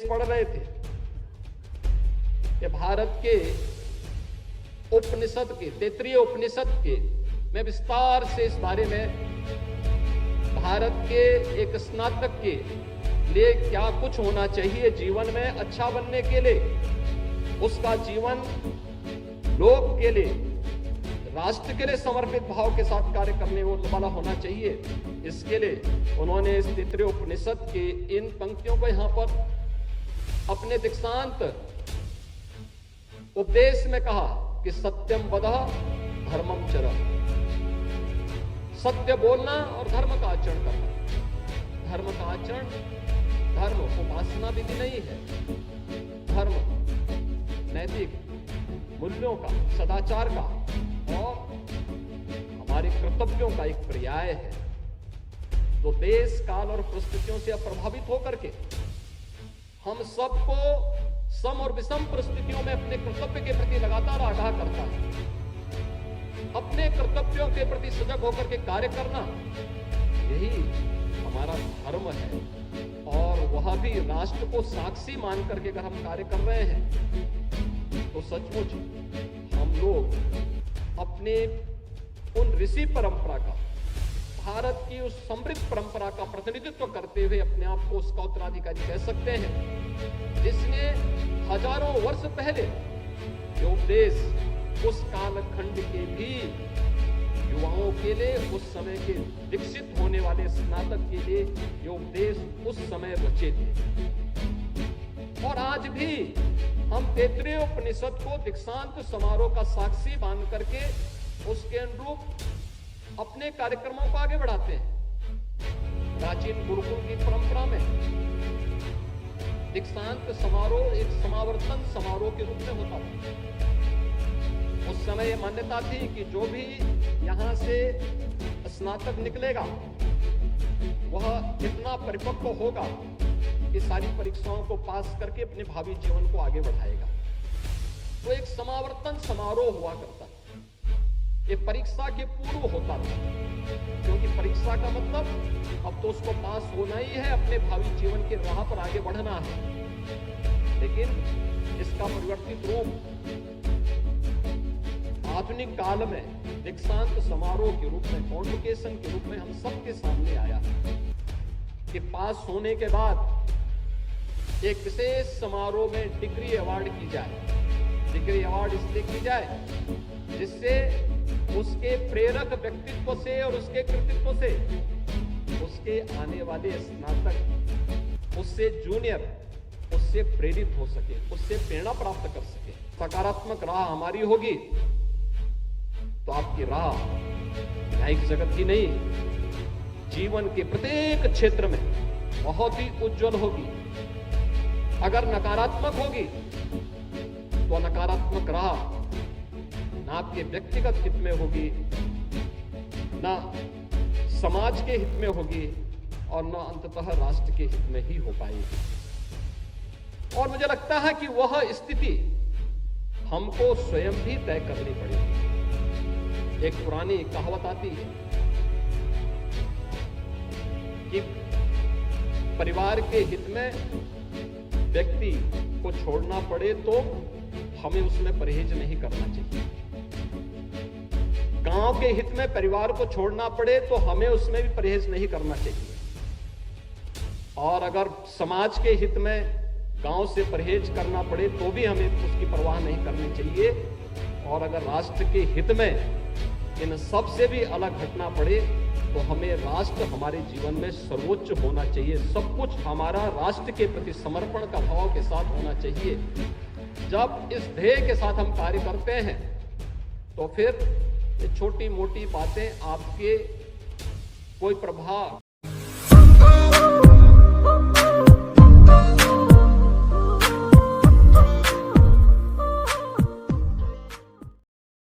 पढ़ रहे थे कि भारत के उपनिषद के, तैत्तिरीय उपनिषद के, मैं विस्तार से इस बारे में भारत के एक स्नातक के लिए क्या कुछ होना चाहिए जीवन में अच्छा बनने के लिए, उसका जीवन लोक के लिए, राष्ट्र के लिए समर्पित भाव के साथ कार्य करने वाला होना चाहिए। इसके लिए उन्होंने इस तैत्तिरीय उपनिषद के इन पंक्तियों को यहां पर अपने दीक्षांत उपदेश में कहा कि सत्यम वदः धर्मम चरः, सत्य बोलना और धर्म का आचरण करना। धर्म का आचरण, धर्म उपासना विधि नहीं है, धर्म नैतिक मूल्यों का, सदाचार का और हमारे कर्तव्यों का एक पर्याय है, जो देश काल और परिस्थितियों से प्रभावित होकर के हम सबको सम और विषम परिस्थितियों में अपने कर्तव्य के प्रति लगातार आगाह करता है। अपने कर्तव्यों के प्रति सजग होकर के कार्य करना, यही हमारा धर्म है। और वह भी राष्ट्र को साक्षी मान करके अगर हम कार्य कर रहे हैं तो सचमुच हम लोग अपने उन ऋषि परंपरा का, भारत की उस समृद्ध परंपरा का प्रतिनिधित्व करते हुए अपने आप को उसका उत्तराधिकारी कह सकते हैं, जिसने हजारों वर्ष पहले ये उपदेश उस कालखंड के भी युवाओं के लिए, उस समय के विकसित होने वाले स्नातक के लिए ये उपदेश उस समय रचे थे। और आज भी हम तैत्तिरीय उपनिषद को दीक्षांत समारोह का साक्षी मान करके उसके अनुरूप अपने कार्यक्रमों को आगे बढ़ाते हैं। प्राचीन गुरुकुल की परंपरा में दीक्षांत समारोह एक समावर्तन समारोह के रूप में होता था। उस समय यह मान्यता थी कि जो भी यहां से स्नातक निकलेगा वह इतना परिपक्व होगा कि सारी परीक्षाओं को पास करके अपने भावी जीवन को आगे बढ़ाएगा। तो एक समावर्तन समारोह हुआ करता था, ये परीक्षा के पूर्व होता था, क्योंकि परीक्षा का मतलब अब तो उसको पास होना ही है, अपने भावी जीवन के राह पर आगे बढ़ना है। लेकिन इसका परिवर्तित रूप आधुनिक काल में दीक्षांत समारोह के रूप में, कॉन्वोकेशन के रूप में हम सबके सामने आया कि पास होने के बाद एक विशेष समारोह में डिग्री अवार्ड की जाए। डिग्री अवार्ड इसलिए की जाए जिससे उसके प्रेरक व्यक्तित्व से और उसके कृतित्व से उसके आने वाले स्नातक उससे जूनियर, उससे प्रेरित हो सके, उससे प्रेरणा प्राप्त कर सके। सकारात्मक राह हमारी होगी तो आपकी राह न्यायिक जगत ही नहीं, जीवन के प्रत्येक क्षेत्र में बहुत ही उज्जवल होगी। अगर नकारात्मक होगी तो नकारात्मक राह ना आपके व्यक्तिगत हित में होगी, ना समाज के हित में होगी और ना अंततः राष्ट्र के हित में ही हो पाएगी। और मुझे लगता है कि वह स्थिति हमको स्वयं भी तय करनी पड़ेगी। एक पुरानी कहावत आती है कि परिवार के हित में व्यक्ति को छोड़ना पड़े तो हमें उसमें परहेज नहीं करना चाहिए। गांव के हित में परिवार को छोड़ना पड़े तो हमें उसमें भी परहेज नहीं करना चाहिए। और अगर समाज के हित में गांव से परहेज करना पड़े तो भी हमें उसकी परवाह नहीं करनी चाहिए। और अगर राष्ट्र के हित में इन सब से भी अलग घटना पड़े तो हमें राष्ट्र हमारे जीवन में सर्वोच्च होना चाहिए। सब कुछ हमारा राष्ट्र के प्रति समर्पण का भाव के साथ होना चाहिए। जब इस ध्येय के साथ हम कार्य करते हैं तो फिर ये छोटी मोटी बातें आपके कोई प्रभाव